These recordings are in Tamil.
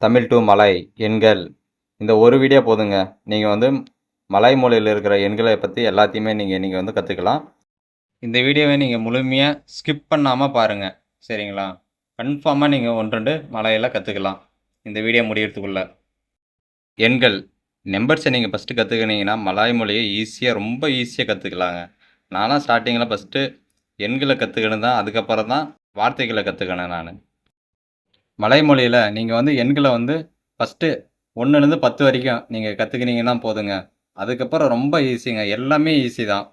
தமிழ் டு மலை எண்கள் இந்த ஒரு வீடியோ போதுங்க. நீங்கள் வந்து மலை மொழியில் இருக்கிற எண்களை பற்றி எல்லாத்தையுமே நீங்கள் கற்றுக்கலாம். இந்த வீடியோவை நீங்கள் முழுமையாக ஸ்கிப் பண்ணாமல் பாருங்கள், சரிங்களா? கன்ஃபார்மாக நீங்கள் 1-2 மலையில் கற்றுக்கலாம் இந்த வீடியோ முடியறதுக்குள்ள. எண்கள் நம்பர்ஸை நீங்கள் ஃபஸ்ட்டு கற்றுக்கினீங்கன்னா மலாய் மொழியை ரொம்ப ஈஸியாக கற்றுக்கலாங்க. நானும் ஸ்டார்டிங்கில் ஃபஸ்ட்டு எண்களை கற்றுக்கினு தான், அதுக்கப்புறம் தான் வார்த்தைகளை கற்றுக்கினேன் நான். மலை மொழியில் நீங்கள் வந்து எண்களை வந்து ஃபஸ்ட்டு 1லேருந்து 10 வரைக்கும் நீங்கள் கற்றுக்கினீங்கன்னா போதுங்க. அதுக்கப்புறம் ரொம்ப ஈஸிங்க, எல்லாமே ஈஸி தான்.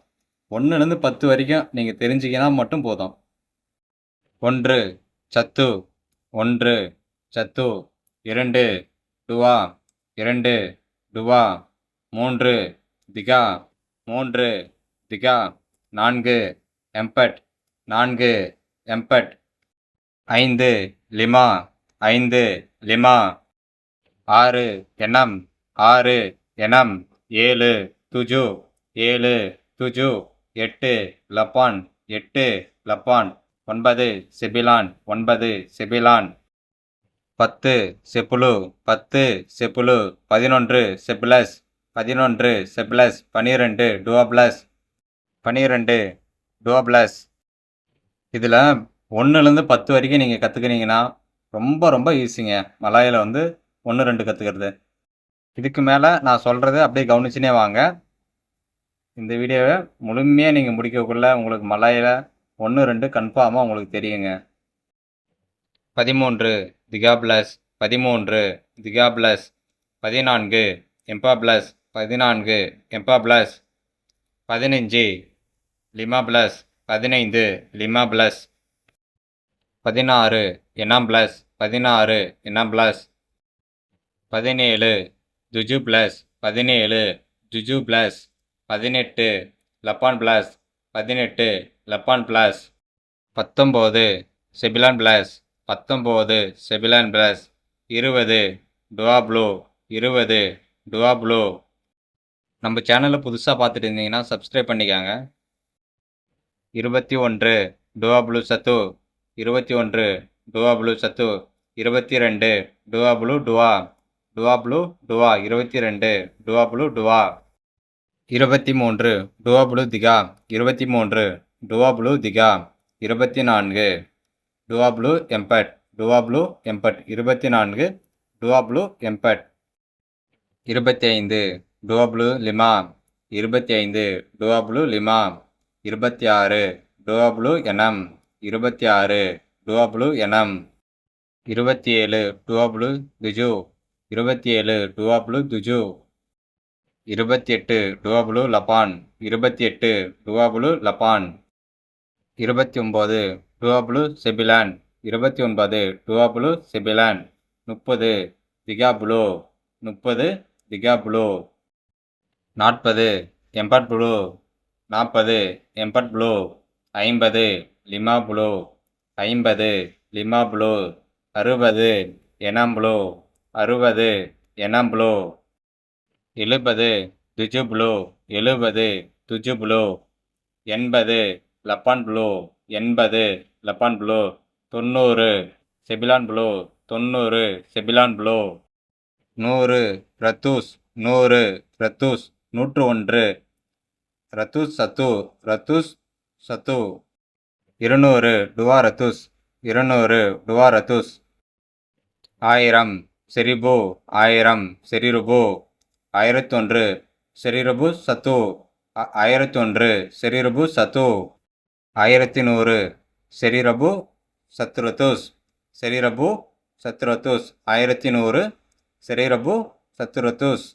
1லேருந்து 10 வரைக்கும் நீங்கள் தெரிஞ்சிக்கினா மட்டும் போதும். 1 சத்து, 1 சத்து, 2 டுவா, 2 டுவா, 3 திகா, 3 திகா, 4 எம்பட், 4 எம்பட், 5 லிமா, 5 லிமா, 6 எனம், 6 எனம், 7 துஜு, 7 துஜு, 8 லப்பான், 8 லப்பான், 9 செபிலான், 9 செபிலான், 10 செப்புலு, 10 செப்புலு, 11 செப்லஸ், 11 செப்லஸ், 12 டுவப்ளஸ், 12 டுவப்ளஸ். இதில் 1லேருந்து 10 வரைக்கும் நீங்கள் கற்றுக்கினீங்கன்னா ரொம்ப ஈஸிங்க மலாயில் வந்து 1, 2 கற்றுக்கிறது. இதுக்கு மேலே நான் சொல்கிறது அப்படியே கவனிச்சுனே வாங்க. இந்த வீடியோவை முழுமையாக நீங்கள் முடிக்கக்குள்ள உங்களுக்கு மலாயில் 1, 2 கன்ஃபார்மாக உங்களுக்கு தெரியுங்க. 13 திகாப்ளஸ், 13 திகாப்ளஸ், 14 எம்பாப்ளஸ், 14 எம்பாப்ளஸ், 15 லிமாப்ளஸ், 15 லிமாப்ளஸ், 16 எனாம்ப்ளஸ், 16 எனாம்ப்ளஸ், 17 ஜுஜு பிளஸ், 17 ஜுஜு பிளஸ், 18 லப்பான் பிளஸ், 18 லப்பான் பிளஸ், 19 செபிலான் பிளஸ், 19 செபிலான் பிளஸ், 20 டுவாப்ளோ, 20 டுவாப்ளோ. நம்ம சேனலில் புதுசாக பார்த்துட்டு இருந்தீங்கன்னா சப்ஸ்கிரைப் பண்ணிக்காங்க. 21 டுவாப்ளு சத்து, 21 டுவாப்ளு சத்து, 22 டுவாப்ளு டுவா, டுவாப்ளு டுவா, 22 டுவாப்ளு டுவா, 23 டுவாப்ளு திகா, 23 டுவாப்ளு திகா, 24 டுவாப்ளு எம்பட், டுவாப்ளு எம்பட், 24 டுவாப்ளு எம்பட், 25 டுவாப்ளு லிமா, 25 டுவாப்ளு லிமா, 26 டுவாப்ளு எனம், 26 டுவாப்ளு எனம், 27 டுவாப்ளு துஜு, 27 டுவாப்ளு துஜு, 28 டுவாப்ளு லப்பான், 28 டுவாப்ளு லப்பான், 29 டுவாப்ளு செபிலான், 29 டுவாப்ளு செபிலான், 30 திகாப்ளோ, 30 திகாப்ளோ, 40 எம்பட்ப்ளோ, 40 எம்பட்ப்ளோ, 50 லிமாப்ளோ, 50 லிமாப்ளோ, 60 எனாம்ப்ளோ, 60 எனாம்ப்ளோ, 70 துஜுப்ளோ, 70 துஜுப்ளோ, 80 லப்பான்ப்ளோ, 80 லப்பான்ப்ளோ, 90 செபிலான்ப்ளோ, 90 செபிலான்ப்ளோ, 100 ரத்தூஸ், 100 ரத்தூஸ், 101 ரத்தூஸ் சத்து, ரத்தூஸ் சத்து, 200 டுவா ரத்தூஸ், 200 டுவா ரத்தூஸ், 1000 செரிபு, 1000 செரிருபு, 1001 செரிருபு சத்து, 1001 செரிருபு சத்து, 1100 செரிரபு சத்துரத்துஸ், செரிரபு சத்துரத்துஸ், 1100 செரிரபு சத்துரத்துஸ்.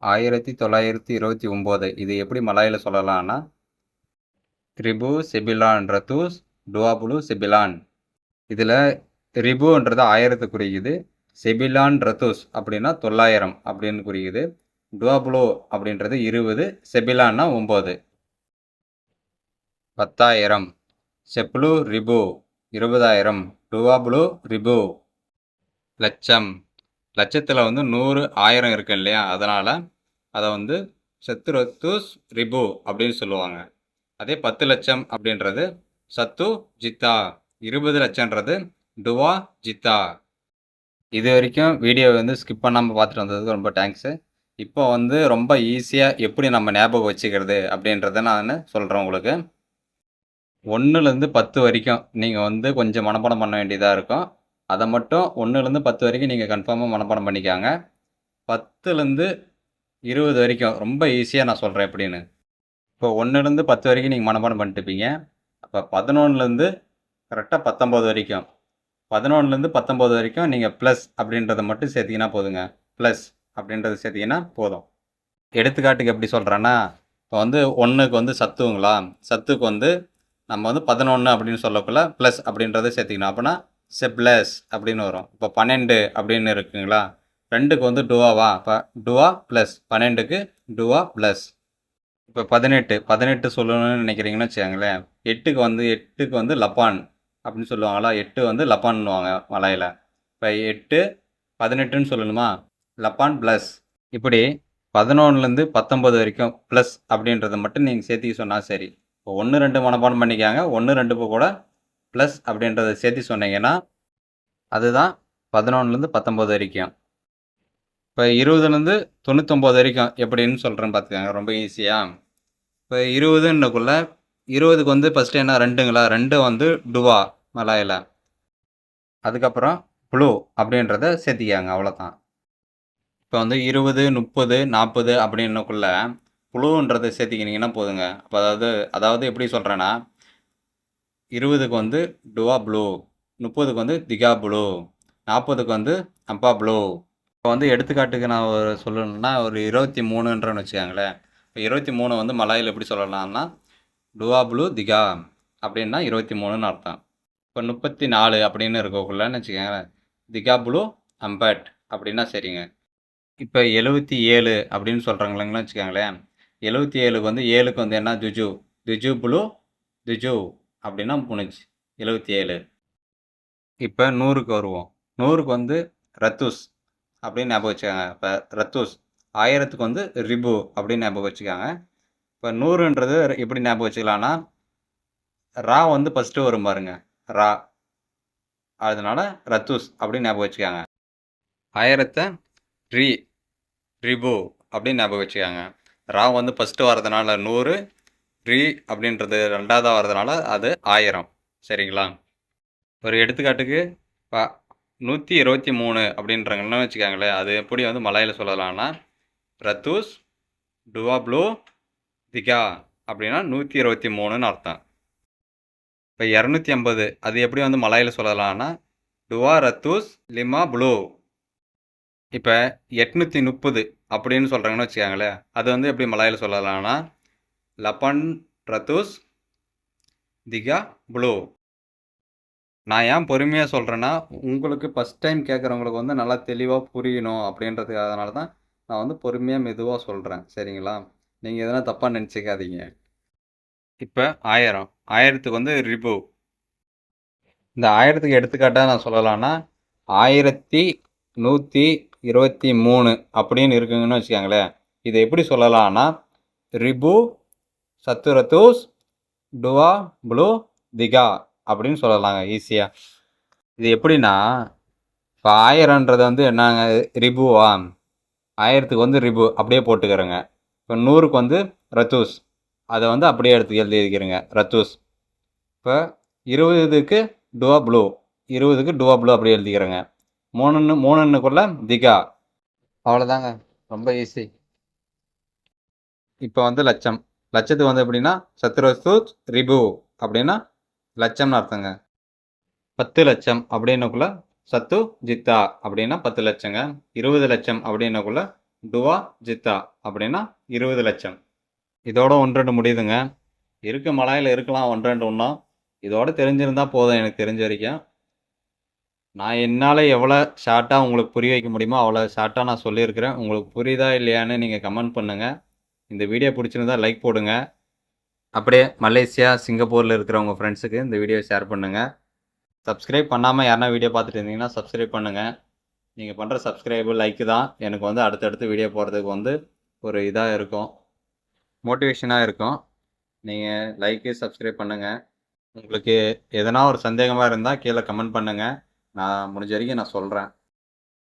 1929 இது எப்படி மலாயில் சொல்லலாம்னா ரிபு செபிலான் ரத்தூஸ் டுவாபுலு செபிலான். இதில் ரிபுன்றது 1000 குறிக்குது, செபிலான் ரத்தூஸ் அப்படின்னா 900 அப்படின்னு குறிக்குது, டுவாபுலோ அப்படின்றது 20, செபிலான்னா 9. 10,000 செப்ளு ரிபு, 20,000 டுவாபுலு ரிபு. லட்சம், லட்சத்தில் வந்து 100 1000 இருக்கு இல்லையா, அதனால் அதை வந்து சத்துரத்தூஸ் ரிபு அப்படின்னு சொல்லுவாங்க. அதே 10 லட்சம் அப்படின்றது சத்து ஜித்தா, 20 லட்சம்ன்றது டுவா ஜித்தா. இது வரைக்கும் வீடியோ வந்து ஸ்கிப் பண்ணாமல் பார்த்துட்டு வந்ததுக்கு ரொம்ப தேங்க்ஸு. இப்போ வந்து ரொம்ப ஈஸியாக எப்படி நம்ம ஞாபகம் வச்சுக்கிறது அப்படின்றத நான் சொல்கிறேன் உங்களுக்கு. 1லேருந்து 10 வரைக்கும் நீங்கள் வந்து கொஞ்சம் மனப்பாடம் பண்ண வேண்டியதாக இருக்கும். அதை மட்டும் 1லேருந்து 10 வரைக்கும் நீங்கள் கன்ஃபார்மாக மனப்பாடம் பண்ணிக்காங்க. 10லேருந்து 20 வரைக்கும் ரொம்ப ஈஸியாக நான் சொல்கிறேன் எப்படின்னு. இப்போ 1லேருந்து 10 வரைக்கும் நீங்கள் மனப்பாடம் பண்ணிட்டுப்பீங்க. அப்போ 11லேருந்து கரெக்டாக 19 வரைக்கும் 11லேருந்து 19 வரைக்கும் நீங்கள் ப்ளஸ் அப்படின்றத மட்டும் சேர்த்திங்கன்னா போதுங்க. ப்ளஸ் அப்படின்றத சேர்த்திங்கன்னா போதும். எடுத்துக்காட்டுக்கு எப்படி சொல்கிறேன்னா, இப்போ வந்து 1க்கு வந்து சத்துங்களா, சத்துக்கு வந்து நம்ம வந்து 11 அப்படின்னு சொல்லக்குள்ள ப்ளஸ் அப்படின்றத சேர்த்திக்கணும். அப்படின்னா செப்ளஸ் அப்படின்னு வரும். இப்போ 12 அப்படின்னு இருக்குங்களா, 2க்கு வந்து டுவாவா, இப்போ டுவா ப்ளஸ் 12க்கு டுவா ப்ளஸ். இப்போ 18 சொல்லணும்னு நினைக்கிறீங்கன்னு வச்சுக்கோங்களேன். 8க்கு வந்து லப்பான் அப்படின்னு சொல்லுவாங்களா, 8 வந்து லப்பான்னுவாங்க மலையில். இப்போ 8 18ன்னு சொல்லணுமா, லப்பான் ப்ளஸ். இப்படி 11லேருந்து 19 வரைக்கும் ப்ளஸ் அப்படின்றத மட்டும் நீங்கள் சேர்த்தி சொன்னால் சரி. இப்போ 1, 2 மனப்பாடம் பண்ணிக்காங்க. 1, 2 கூட ப்ளஸ் அப்படின்றத சேர்த்து சொன்னீங்கன்னா அதுதான் 11லேருந்து 19 வரைக்கும். இப்போ 20லேருந்து 99 வரைக்கும் எப்படின்னு சொல்கிறேன்னு பார்த்துக்கோங்க, ரொம்ப ஈஸியாக. இப்போ 20ன்னுக்குள்ள 20க்கு வந்து ஃபஸ்ட்டு என்ன 2ங்களா, 2 வந்து டுவா மலாயில். அதுக்கப்புறம் ப்ளூ அப்படின்றத சேர்த்திக்காங்க, அவ்வளோதான். இப்போ வந்து 20, 30, 40 அப்படின்னுக்குள்ள ப்ளூன்றதை சேர்த்திக்கினீங்கன்னா போதுங்க. அப்போ அதாவது எப்படி சொல்கிறேன்னா, 20க்கு வந்து டுவா ப்ளூ, 30க்கு வந்து திகா ப்ளூ, 40க்கு வந்து அம்பா ப்ளூ. இப்போ வந்து எடுத்துக்காட்டுக்கு நான் சொல்லணும்னா ஒரு 23ன்றன்னு வச்சுக்கோங்களேன். இப்போ 23 வந்து மலாயில் எப்படி சொல்லலாம்னா, டுவா ப்ளூ திகா அப்படின்னா 23ன்னு அர்த்தம். இப்போ 34 அப்படின்னு இருக்கக்குள்ளன்னு வச்சுக்கோங்களேன், திகா ப்ளூ அம்பட் அப்படின்னா சரிங்க. இப்போ 77 அப்படின்னு சொல்கிறாங்களேங்கன்னு வச்சுக்கோங்களேன், 77க்கு வந்து 7க்கு வந்து என்ன துஜு, துஜு ப்ளூ துஜு அப்படின்னா முடிஞ்சு 77. இப்போ 100க்கு வருவோம். 100க்கு வந்து ரத்துஸ் அப்படின்னு ஞாபகம் வச்சுக்காங்க. இப்போ ரத்துஸ் 1000க்கு வந்து ரிபு அப்படின்னு ஞாபகம் வச்சுக்காங்க. இப்போ 100ன்றது எப்படி ஞாபகம் வச்சுக்கலான்னா, ரா வந்து ஃபஸ்ட்டு வரும் பாருங்க, ரா, அதனால ரத்துஸ் அப்படின்னு ஞாபகம் வச்சுக்காங்க. 1000த்தை ரிபு அப்படின்னு ஞாபகம் வச்சுக்காங்க. ரா வந்து ஃபஸ்ட்டு வரதுனால 100, ரி அப்படின்றது 2வதாக வரதுனால அது 1000. சரிங்களா? ஒரு எடுத்துக்காட்டுக்கு இப்போ 123 அப்படின்றவங்கன்னு வச்சுக்காங்களேன், அது எப்படி வந்து மலாயில் சொல்லலாம்னா, ரத்தூஸ் டுவா ப்ளூ திகா அப்படின்னா 123ன்னு அர்த்தம். இப்போ 250 அது எப்படி வந்து மலாயில் சொல்லலாம்னா, டுவா ரத்தூஸ் லிமா ப்ளூ. இப்போ 830 அப்படின்னு சொல்கிறாங்கன்னு வச்சுக்காங்களேன், அது வந்து எப்படி மலாயில் சொல்லலாம்னா, லப்பன் ரத்தூஸ் திகா ப்ளூ. நான் ஏன் பொறுமையாக சொல்கிறேன்னா, உங்களுக்கு ஃபஸ்ட் டைம் கேட்குறவங்களுக்கு வந்து நல்லா தெளிவாக புரியணும் அப்படின்றதுக்கு, அதனால தான் நான் வந்து பொறுமையாக மெதுவாக சொல்கிறேன். சரிங்களா? நீங்கள் எதனா தப்பாக நினச்சிக்காதீங்க. இப்போ 1000, 1000க்கு வந்து ரிபு. இந்த 1000க்கு எடுத்துக்காட்டாக நான் சொல்லலாம்னா, 1123 அப்படின்னு இருக்குங்கன்னு வச்சுக்கோங்களேன். இதை எப்படி சொல்லலாம்னா, ரிபு சத்துரத்தூஸ் டுவா ப்ளூ திகா அப்படின்னு சொல்லலாங்க ஈஸியாக. இது எப்படின்னா, இப்போ 1000ன்றது வந்து என்னங்க ரிபுவா, 1000க்கு வந்து ரிபு அப்படியே போட்டுக்கிறேங்க. இப்போ 100க்கு வந்து ரத்தூஸ், அதை வந்து அப்படியே எழுதிக்கிறேங்க ரத்தூஸ். இப்போ 20க்கு டுவா ப்ளூ, 20க்கு டுவா ப்ளூ அப்படியே எழுதிக்கிறேங்க. 3ன்னுக்குள்ள திகா. அவ்வளோதாங்க, ரொம்ப ஈஸி. இப்போ வந்து லட்சம், லட்சத்துக்கு வந்து எப்படின்னா சத்ரஸ்தூத் ரிபு அப்படின்னா லட்சம்னு அர்த்தங்க. 10 லட்சம் அப்படின்னக்குள்ள சத்து ஜித்தா அப்படின்னா 10 லட்சங்க. 20 லட்சம் அப்படின்னக்குள்ள டுவா ஜித்தா அப்படின்னா 20 லட்சம். இதோட 1-2 முடியுதுங்க. இருக்க மலாயில் இருக்கலாம் 1-2 இன்னும். இதோட தெரிஞ்சிருந்தால் போதும் எனக்கு தெரிஞ்ச வரைக்கும். நான் என்னால் எவ்வளோ ஷார்ட்டாக உங்களுக்கு புரிய வைக்க முடியுமோ அவ்வளோ ஷார்ட்டாக நான் சொல்லியிருக்கிறேன். உங்களுக்கு புரியுதா இல்லையான்னு நீங்கள் கமெண்ட் பண்ணுங்கள். இந்த வீடியோ பிடிச்சிருந்தா லைக் போடுங்க. அப்படியே மலேசியா, சிங்கப்பூரில் இருக்கிற உங்கள் ஃப்ரெண்ட்ஸுக்கு இந்த வீடியோ ஷேர் பண்ணுங்கள். சப்ஸ்கிரைப் பண்ணாமல் யாருனா வீடியோ பார்த்துட்டு இருந்தீங்கன்னா சப்ஸ்கிரைப் பண்ணுங்கள். நீங்கள் பண்ணுற சப்ஸ்கிரைபு, லைக்கு தான் எனக்கு வந்து அடுத்தடுத்து வீடியோ போடுறதுக்கு வந்து ஒரு இதாக இருக்கும், மோட்டிவேஷனாக இருக்கும். நீங்கள் லைக்கு, சப்ஸ்கிரைப் பண்ணுங்கள். உங்களுக்கு எதனா ஒரு சந்தேகமாக இருந்தால் கீழே கமெண்ட் பண்ணுங்கள். நான் முடிஞ்ச வரைக்கும் நான் சொல்கிறேன்.